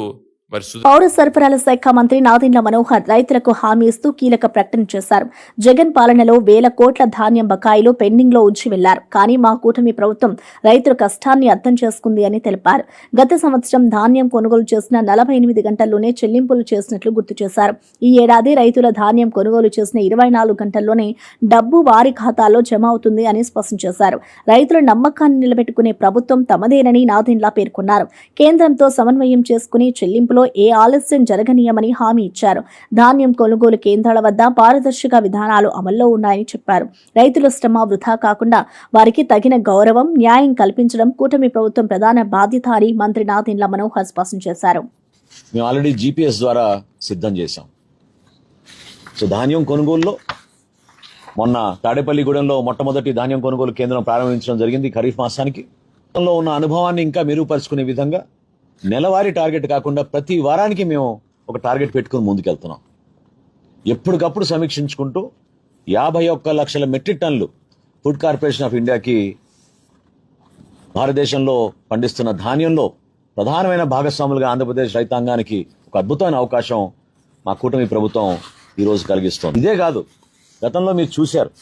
S1: పౌర సరఫరాల శాఖ మంత్రి నాదెండ్ల మనోహర్ రైతులకు హామీ ఇస్తూ కీలక ప్రకటన చేశారు. జగన్ పాలనలో వేల కోట్ల ధాన్యం బకాయిలు పెండింగ్ లో ఉంచి వెళ్లారు. కానీ మా కూటమి ప్రభుత్వం రైతుల కష్టాన్ని అర్థం చేసుకుంది అని తెలిపారు. గత సంవత్సరం ధాన్యం కొనుగోలు చేసిన 48 గంటల్లోనే చెల్లింపులు చేసినట్లు గుర్తు చేశారు. ఈ ఏడాది రైతుల ధాన్యం కొనుగోలు చేసిన 24 గంటల్లోనే డబ్బు వారి ఖాతాలో జమ అవుతుంది అని స్పష్టం చేశారు. రైతుల నమ్మకాన్ని నిలబెట్టుకునే ప్రభుత్వం తమదేనని నాదెండ్ల పేర్కొన్నారు. కేంద్రంతో సమన్వయం చేసుకుని చెల్లింపులో ఏ ఆలస్యం జరగనీయమని హామీ ఇచ్చారు. ధాన్యం కొనుగోలు కేంద్రాల వద్ద పారదర్శక విధానాలు అమల్లో ఉన్నాయని చెప్పారు. రైతుల శ్రమ వృధా కాకుండా వారికి తగిన గౌరవం, న్యాయం కల్పించడం కూటమి ప్రభుత్వం ప్రధాన బాధ్యత అని మంత్రి నాదెండ్ల మనోహర్ స్పష్టం చేశారు.
S14: మేము ఆల్రెడీ జీపీఎస్ ద్వారా సిద్ధం చేశాం. సో ధాన్యం కొనుగోలులో మొన్న తాడేపల్లిగూడెంలో మొట్టమొదటి ధాన్యం కొనుగోలు కేంద్రం ప్రారంభించడం జరిగింది. ఖరీఫ్ మాసానికి ఉన్న అనుభవాన్ని ఇంకా మెరుగుపరుచుకునే విధంగా నెలవారీ టార్గెట్ కాకుండా ప్రతి వారానికి మేము ఒక టార్గెట్ పెట్టుకుని ముందుకెళ్తున్నాం. ఎప్పటికప్పుడు సమీక్షించుకుంటూ 51 లక్షల మెట్రిక్ టన్నులు ఫుడ్ కార్పొరేషన్ ఆఫ్ ఇండియాకి భారతదేశంలో పండిస్తున్న ధాన్యంలో ప్రధానమైన భాగస్వాములుగా ఆంధ్రప్రదేశ్ రైతాంగానికి ఒక అద్భుతమైన అవకాశం మా కూటమి ప్రభుత్వం ఈరోజు కలిగిస్తోంది. ఇదే కాదు, గతంలో మీరు చూశారు,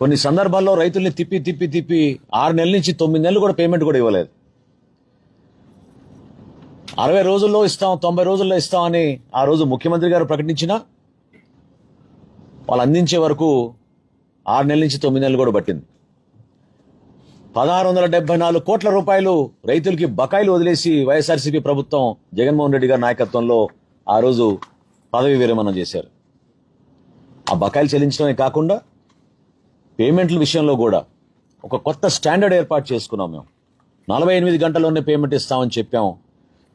S14: కొన్ని సందర్భాల్లో రైతుల్ని తిప్పి 6 నెలల నుంచి 9 నెలలు కూడా పేమెంట్ కూడా ఇవ్వలేదు. 60 రోజుల్లో ఇస్తాం, 90 రోజుల్లో ఇస్తామని ఆ రోజు ముఖ్యమంత్రి గారు ప్రకటించినా వాళ్ళు అందించే వరకు 6 నెలల నుంచి 9 నెలలు కూడా పట్టింది. 1674 కోట్ల రూపాయలు రైతులకి బకాయిలు వదిలేసి వైఎస్ఆర్సీపీ ప్రభుత్వం జగన్మోహన్ రెడ్డి గారి నాయకత్వంలో ఆ రోజు పదవి విరమణ చేశారు. ఆ బకాయిలు చెల్లించడమే కాకుండా పేమెంట్ల విషయంలో కూడా ఒక కొత్త స్టాండర్డ్ ఏర్పాటు చేసుకున్నాం. మేము 48 గంటల్లోనే పేమెంట్ ఇస్తామని చెప్పాం.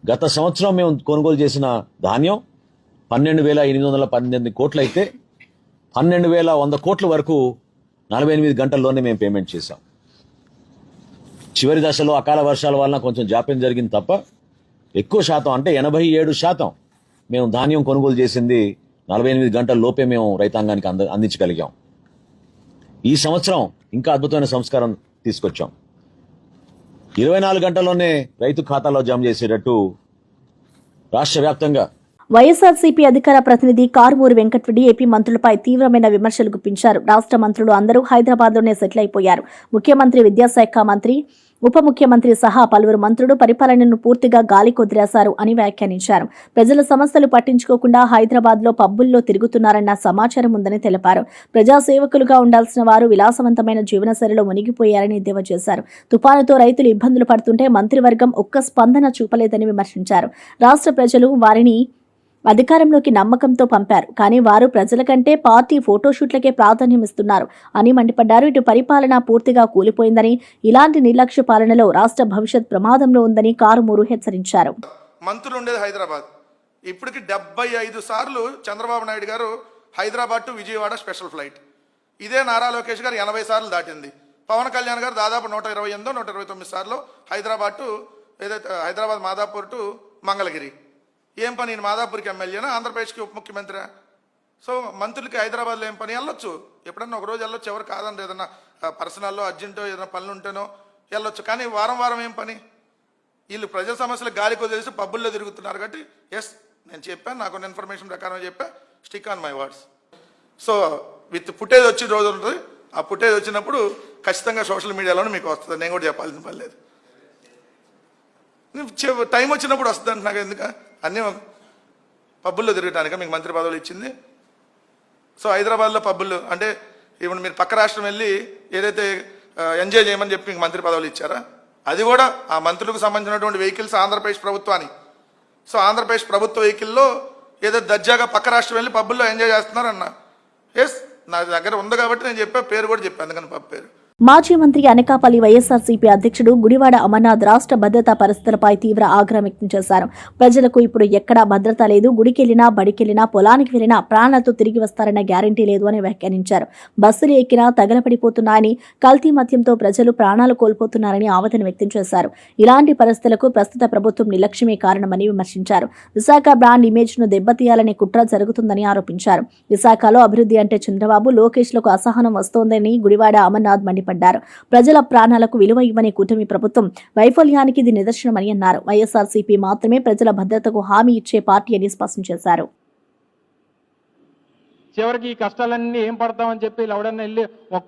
S14: గత సంవత్సరం మేము కొనుగోలు చేసిన ధాన్యం 12,818 కోట్లు అయితే 12,100 కోట్ల వరకు 48 గంటల్లోనే మేము పేమెంట్ చేశాం. చివరి దశలో అకాల వర్షాల వలన కొంచెం జాప్యం జరిగింది తప్ప ఎక్కువ శాతం, అంటే 87% మేము ధాన్యం కొనుగోలు చేసింది 48 గంటల లోపే మేము రైతాంగానికి అందించగలిగాం. ఈ సంవత్సరం ఇంకా అద్భుతమైన సంస్కారం తీసుకొచ్చాం. 24 గంటల్లోనే రైతు ఖాతాలో జమ చేసేటట్టు రాష్ట్ర వ్యాప్తంగా.
S1: వైఎస్ఆర్సీపీ అధికార ప్రతినిధి కారుమూరి వెంకటరెడ్డి ఏపీ మంత్రులపై తీవ్రమైన విమర్శలు గుప్పించారు. రాష్ట్ర మంత్రులు అందరూ హైదరాబాద్లోనే సెటిల్ అయిపోయారు. ముఖ్యమంత్రి, విద్యాశాఖ మంత్రి, ఉప ముఖ్యమంత్రి సహా పలువురు మంత్రులు పరిపాలనను పూర్తిగా గాలి కొదిలేశారు అని వ్యాఖ్యానించారు. ప్రజల సమస్యలు పట్టించుకోకుండా హైదరాబాద్లో పబ్బుల్లో తిరుగుతున్నారన్న సమాచారం ఉందని తెలిపారు. ప్రజాసేవకులుగా ఉండాల్సిన వారు విలాసవంతమైన జీవనశైలిలో మునిగిపోయారని ఎద్దేవా చేశారు. తుపానుతో రైతులు ఇబ్బందులు పడుతుంటే మంత్రివర్గం ఒక్క స్పందన చూపలేదని విమర్శించారు. రాష్ట్ర ప్రజలు వారిని అధికారంలోకి నమ్మకంతో పంపారు, కానీ వారు ప్రజల కంటే పార్టీ ఫోటోషూట్లకే ప్రాధాన్యం ఇస్తున్నారు అని మండిపడ్డారు. ఇటు పరిపాలన పూర్తిగా కూలిపోయిందని, ఇలాంటి నిర్లక్ష్య పాలనలో రాష్ట్ర భవిష్యత్ ప్రమాదంలో ఉందని కారుమూరు హెచ్చరించారు.
S15: మంత్రులు ఉండేది హైదరాబాద్. ఇప్పటికి 75 సార్లు చంద్రబాబు నాయుడు గారు Hyderabad to Vijayawada special flight. ఇదే నారా లోకేష్ గారు 80 సార్లు దాటింది. పవన్ కళ్యాణ్ గారు దాదాపు 128 129 సార్లు హైదరాబాద్ మాదాపూర్ టు మంగళగిరి. ఏం పని, నేను మాదాపూర్కి ఎమ్మెల్యేనా, ఆంధ్రప్రదేశ్కి ఉప ముఖ్యమంత్రి? సో మంత్రులకి హైదరాబాద్లో ఏం పని? వెళ్ళొచ్చు, ఎప్పుడన్నా ఒక రోజు వెళ్ళొచ్చు, ఎవరు కాదండి. ఏదన్నా పర్సనల్లో అర్జెంటో ఏదైనా పనులు ఉంటేనో వెళ్ళొచ్చు. కానీ వారం ఏం పని? వీళ్ళు ప్రజల సమస్యలు గాలి కొదిలేసి పబ్బుల్లో తిరుగుతున్నారు. కాబట్టి ఎస్, నేను చెప్పాను, నాకు ఇన్ఫర్మేషన్ ప్రకారం చెప్పా, stick on my words. So with footage వచ్చి రోజు ఉంటుంది. ఆ ఫుటేజ్ వచ్చినప్పుడు ఖచ్చితంగా సోషల్ మీడియాలోనే మీకు వస్తుంది. నేను కూడా చెప్పాల్సిన పని లేదు. టైం వచ్చినప్పుడు వస్తుంది అంటే నాకు ఎందుకు అన్నీ పబ్బుల్లో తిరగటానిక మీకు మంత్రి పదవులు ఇచ్చింది? సో హైదరాబాద్లో పబ్బులు అంటే ఇప్పుడు మీరు పక్క రాష్ట్రం వెళ్ళి ఏదైతే ఎంజాయ్ చేయమని చెప్పి మీకు మంత్రి పదవులు ఇచ్చారా? అది కూడా ఆ మంత్రులకు సంబంధించినటువంటి వెహికల్స్ ఆంధ్రప్రదేశ్ ప్రభుత్వాన్ని. సో ఆంధ్రప్రదేశ్ ప్రభుత్వ వెహికల్లో ఏదో దర్జాగా పక్క రాష్ట్రం వెళ్ళి పబ్బుల్లో ఎంజాయ్ చేస్తున్నారన్న. ఎస్, నా దగ్గర ఉంది కాబట్టి నేను చెప్పా, పేరు కూడా చెప్పాను, అందుకని పబ్బు పేరు.
S1: మాజీ మంత్రి అనకాపల్లి వైఎస్ఆర్సీపీ అధ్యక్షుడు గుడివాడ అమర్నాథ్ రాష్ట్ర భద్రతా పరిస్థితులపై తీవ్ర ఆగ్రహం వ్యక్తం చేశారు. ప్రజలకు ఇప్పుడు ఎక్కడా భద్రత లేదు, గుడికెళ్లినా బడికెళ్లినా పొలానికి వెళ్లినా ప్రాణాలతో తిరిగి వస్తారన్న గ్యారంటీ లేదు అని వ్యాఖ్యానించారు. బస్సులు ఎక్కినా తగలపడిపోతున్నాయని, కల్తీ మద్యంతో ప్రజలు ప్రాణాలు కోల్పోతున్నారని ఆవేదన వ్యక్తం చేశారు. ఇలాంటి పరిస్థితులకు ప్రస్తుత ప్రభుత్వం నిర్లక్ష్యమే కారణమని విమర్శించారు. విశాఖ బ్రాండ్ ఇమేజ్ ను దెబ్బతీయాలనే కుట్ర జరుగుతుందని ఆరోపించారు. విశాఖలో అభివృద్ధి అంటే చంద్రబాబు, లోకేష్లకు అసహనం వస్తోందని గుడివాడ అమర్నాథ్ మండిపడ్డారు. ప్రజల ప్రాణాలకు విలువ ఇవ్వని కూటమి ప్రభుత్వం వైఫల్యానికి ఇది నిదర్శనమని అన్నారు. వైఎస్ఆర్సీపీ మాత్రమే ప్రజల భద్రతకు హామీ ఇచ్చే పార్టీ అని స్పష్టం చేశారు.
S12: చివరికి ఈ కష్టాలన్నీ ఏం పడతామని చెప్పి ఎవడన్నా వెళ్ళి ఒక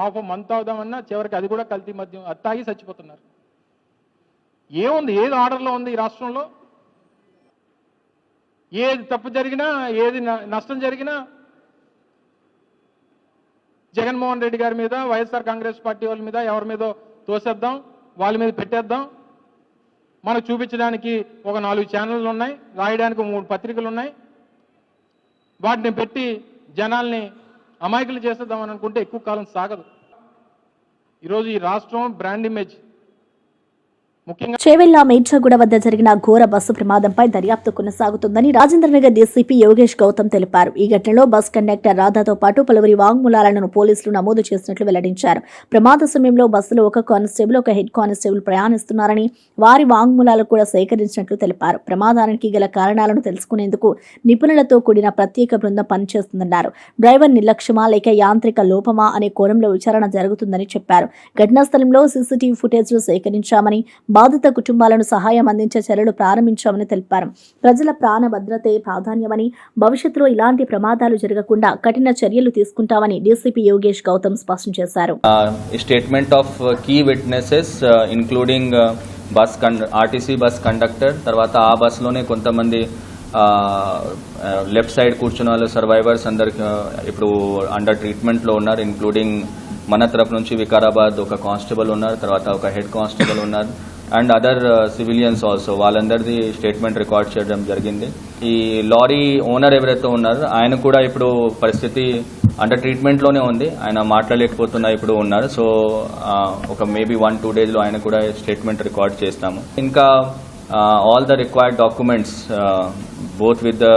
S12: ½ మంత్ అవుదామన్నా చివరికి అది కూడా కల్తీ మద్యం అత్తాగి చచ్చిపోతున్నారు. ఏముంది, ఏది ఆర్డర్లో ఉంది ఈ రాష్ట్రంలో? ఏది తప్పు జరిగినా, ఏది నష్టం జరిగినా జగన్మోహన్ రెడ్డి గారి మీద, వైఎస్ఆర్ కాంగ్రెస్ పార్టీ వాళ్ళ మీద, ఎవరి మీద తోసేద్దాం, వాళ్ళ మీద పెట్టేద్దాం. మనకు చూపించడానికి ఒక 4 ఛానళ్ళు ఉన్నాయి, రాయడానికి 3 పత్రికలు ఉన్నాయి. వాటిని పెట్టి జనాల్ని అమాయకులు చేసేద్దామని అనుకుంటే ఎక్కువ కాలం సాగదు. ఈరోజు ఈ రాష్ట్రం బ్రాండ్ ఇమేజ్
S1: చేవెళ్ల మేడ్చగూడ వద్ద జరిగిన ఘోర బస్సు ప్రమాదంపై దర్యాప్తు కొనసాగుతుందని రాజేంద్రనగర్ డీసీపీ యోగేష్ గౌతమ్ తెలిపారు. ఈ ఘటనలో బస్ కండక్టర్ రాధాతో పాటు పలువురి వాంగ్మూలాలను పోలీసులు నమోదు చేసినట్లు వెల్లడించారు. ప్రమాద సమయంలో బస్సులో ఒక కానిస్టేబుల్, ఒక హెడ్ కానిస్టేబుల్ ప్రయాణిస్తున్నారని, వారి వాంగ్మూలాలు కూడా సేకరించినట్లు తెలిపారు. ప్రమాదానికి గల కారణాలను తెలుసుకునేందుకు నిపుణులతో కూడిన ప్రత్యేక బృందం పనిచేస్తుందన్నారు. డ్రైవర్ నిర్లక్ష్యమా లేక యాంత్రిక లోపమా అనే కోణంలో విచారణ జరుగుతుందని చెప్పారు. ఘటనా స్థలంలో సీసీటీవీ ఫుటేజ్ సేకరించామని, బాధిత కుటుంబాలను సహాయం అందించే చర్యలు ప్రారంభించామని తెలిపారు. ప్రజల ప్రాణ భద్రతే ప్రాధాన్యమని, భవిష్యత్తులో ఇలాంటి ప్రమాదాలు జరగకుండా కఠిన చర్యలు తీసుకుంటామని డీసీపీ యోగేష్ గౌతమ్ స్పష్టం చేశారు.
S16: Statement of key witnesses including RTC bus conductor, తర్వాత ఆ బస్సులోనే కొంతమంది లెఫ్ట్ సైడ్ కూర్చున్న వాళ్ళు సర్వైవర్స్ అందరికి ఇప్పుడు అండర్ ట్రీట్మెంట్లో ఉన్నారు. ఇంక్లూడింగ్ మన తరపు నుంచి వికారాబాద్ ఒక కానిస్టేబుల్ ఉన్నారు, తర్వాత ఒక హెడ్ కానిస్టేబుల్ ఉన్నారు, అండ్ అదర్ సివిలియన్స్ ఆల్సో. వాళ్ళందరిది స్టేట్మెంట్ రికార్డ్ చేయడం జరిగింది. ఈ లారీ ఓనర్ ఎవరైతే ఉన్నారో ఆయన కూడా ఇప్పుడు పరిస్థితి అండర్ ట్రీట్మెంట్లోనే ఉంది, ఆయన మాట్లాడలేకపోతున్నా ఇప్పుడు ఉన్నారు. సో ఒక మేబీ 1-2 డేస్లో ఆయన కూడా స్టేట్మెంట్ రికార్డ్ చేస్తాము. ఇంకా all the required documents both with the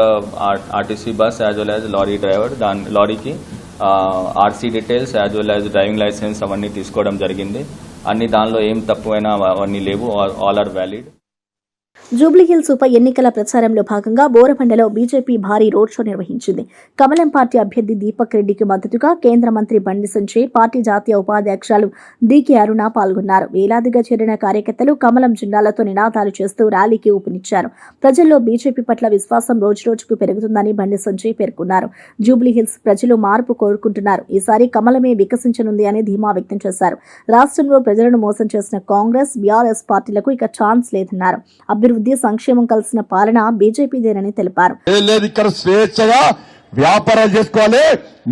S16: RTC bus as well as lorry driver, దాని లారీకి RC details as well as driving licence అవన్నీ తీసుకోవడం జరిగింది. అన్ని దానిలో ఏం తక్కువైనా అవన్నీ లేవు, ఆల్ ఆర్ వ్యాలిడ్.
S1: జూబ్లీహిల్స్ ఉప ఎన్నికల ప్రచారంలో భాగంగా బోరబండలో బీజేపీ భారీ రోడ్ షో నిర్వహించింది. కమలం పార్టీ అభ్యర్థి దీపక్ రెడ్డికి మద్దతుగా కేంద్ర మంత్రి బండి సంజయ్, పార్టీ జాతీయ ఉపాధ్యక్షులు డీకే అరుణ పాల్గొన్నారు. వేలాదిగా చేరిన కార్యకర్తలు కమలం జెండాలతో నినాదాలు చేస్తూ ర్యాలీకి ఊపినిచ్చారు. ప్రజల్లో బీజేపీ పట్ల విశ్వాసం రోజురోజుకు పెరుగుతుందని బండి సంజయ్ పేర్కొన్నారు. జూబ్లీహిల్స్ ప్రజలు మార్పు కోరుకుంటున్నారు, ఈసారి కమలమే వికసించనుంది అని ధీమా వ్యక్తం చేశారు. రాష్ట్రంలో ప్రజలను మోసం చేసిన కాంగ్రెస్, బీఆర్ఎస్ పార్టీలకు ఇక ఛాన్స్ లేదన్నారు. అభివృద్ధి, సంక్షేమం కలిసిన పాలన బీజేపీదేనని తెలిపారు.
S2: ఇక్కడ స్వేచ్ఛగా వ్యాపారాలు చేసుకోవాలి,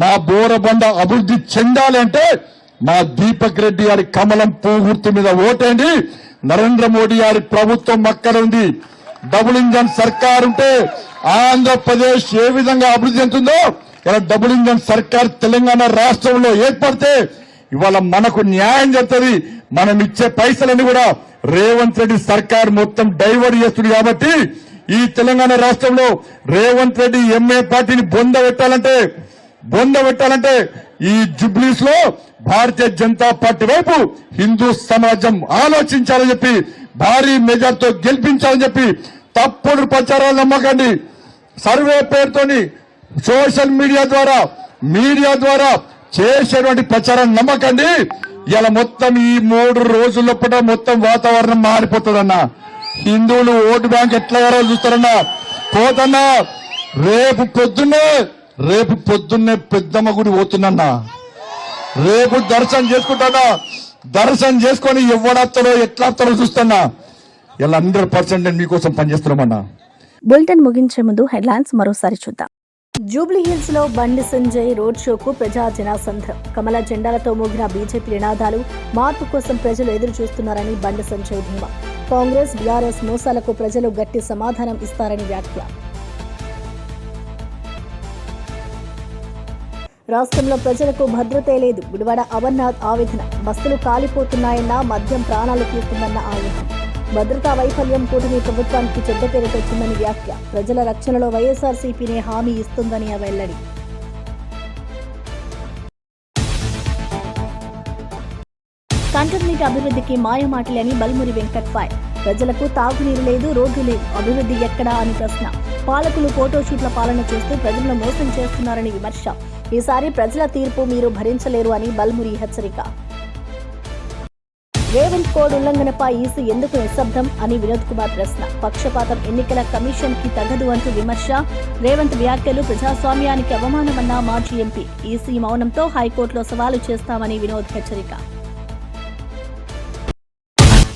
S2: మా బోరబండ అభివృద్ధి చెందాలి అంటే మా దీపక్ రెడ్డి గారి కమలం పువ్వు మీద ఓటేండి. నరేంద్ర మోడీ గారి ప్రభుత్వం అక్కడ ఉంది. డబుల్ ఇంజన్ సర్కార్ ఉంటే ఆంధ్రప్రదేశ్ ఏ విధంగా అభివృద్ధి చెందుతుందో ఇలా డబుల్ ఇంజన్ సర్కార్ తెలంగాణ రాష్ట్రంలో ఏర్పడితే ఇవాళ మనకు న్యాయం జరుగుతుంది. మనం ఇచ్చే పైసలన్నీ కూడా రేవంత్ రెడ్డి సర్కార్ మొత్తం డైవర్ట్ చేస్తుంది. కాబట్టి ఈ తెలంగాణ రాష్ట్రంలో రేవంత్ రెడ్డి ఎంఏ పార్టీని బొంద పెట్టాలంటే ఈ జుబ్లీస్ లో భారతీయ జనతా పార్టీ వైపు హిందూ సమాజం ఆలోచించాలని చెప్పి భారీ మెజార్టీతో గెలిపించాలని చెప్పి తప్పుడు ప్రచారాలు నమ్మకండి. సర్వే పేరుతోని సోషల్ మీడియా ద్వారా చేసేటువంటి ప్రచారం నమ్మకండి. ఇలా మొత్తం ఈ 3 రోజుల పూట మొత్తం వాతావరణం మారిపోతుందన్నా. హిందువులు ఓటు బ్యాంక్ ఎట్లా చూస్తారన్నా పోతన్నా. రేపు పొద్దున్నే పెద్దమ్మ గుడి పోతున్నా. రేపు దర్శనం చేసుకుంటానా. దర్శనం చేసుకొని ఎవడత్తారో ఎట్లా వస్తారో చూస్తున్నా. ఇలా 100% నేను మీకోసం పనిచేస్తున్నామన్నా.
S1: బులెటిన్ ముగించే ముందు హెడ్లైన్స్ మరోసారి చూద్దాం. జూబ్లీ హిల్స్ లో బండి సంజయ్ రోడ్ షోకు ప్రజా జనాసంద్రం. కమల జెండాలతో మోగిన బీజేపీ నినాదాలు. మార్పు కోసం ప్రజలు ఎదురు చూస్తున్నారని బండి సంజయ్ ధీమా. కాంగ్రెస్ బీఆర్ఎస్ మోసాలకు ప్రజలు గట్టి సమాధానం ఇస్తారని వ్యాఖ్య. రాష్ట్రంలో ప్రజలకు భద్రతే లేదు. గుడివాడ అమర్నాథ్ ఆవేదన. బస్సులు కాలిపోతున్నాయన్న, మద్యం ప్రాణాలు తీస్తుందన్న ఆవేదన. భద్రతా వైఫల్యం కూటమి ప్రభుత్వానికి చెడ్డ పేరు తెచ్చిందని వ్యాఖ్య. ప్రజల రక్షణలో వైఎస్ఆర్సీపీనే హామీ ఇస్తుందని వెల్లడి. కంటోన్మెంట్ అభివృద్ధికి మాయమాటలని బల్మురి వెంకట్ ఫైర్. ప్రజలకు తాగునీరు లేదు, రోడ్లు లేవు, అభివృద్ధి ఎక్కడా అని ప్రశ్న. పాలకులు ఫోటోషూట్ల పాలన చేస్తూ ప్రజలను మోసం చేస్తున్నారని విమర్శ. ఈసారి ప్రజల తీర్పు మీరు భరించలేరు అని బల్మురి హెచ్చరిక. రేవంత్ కోడ్ ఉల్లంఘనపై ఈసీ ఎందుకు నిశ్శబ్దం అని వినోద్ కుమార్ ప్రశ్న. పక్షపాతం ఎన్నికల కమిషన్ కి తగదు అంటూ విమర్శ. రేవంత్ వ్యాఖ్యలు ప్రజాస్వామ్యానికి అవమానమన్న మాజీ ఎంపీ. ఈసీ మౌనంతో హైకోర్టులో సవాలు చేస్తామని వినోద్ హెచ్చరిక.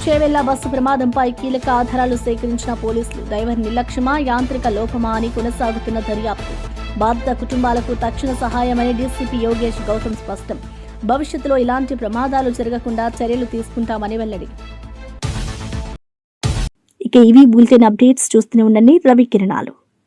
S1: చేవెళ్ల బస్సు ప్రమాదంపై కీలక ఆధారాలు సేకరించిన పోలీసులు. డ్రైవర్ నిర్లక్ష్యమా, యాంత్రిక లోపమా అని కొనసాగుతున్న దర్యాప్తు. బాధిత కుటుంబాలకు తక్షణ సహాయమని డీసీపీ యోగేష్ గౌతమ్ స్పష్టం. భవిష్యత్తులో ఇలాంటి ప్రమాదాలు జరగకుండా చర్యలు తీసుకుంటామని వెల్లడి. ఇక ఇవి బులెటిన్ అప్డేట్స్. చూస్తూనే ఉండండి రవి కిరణాలు.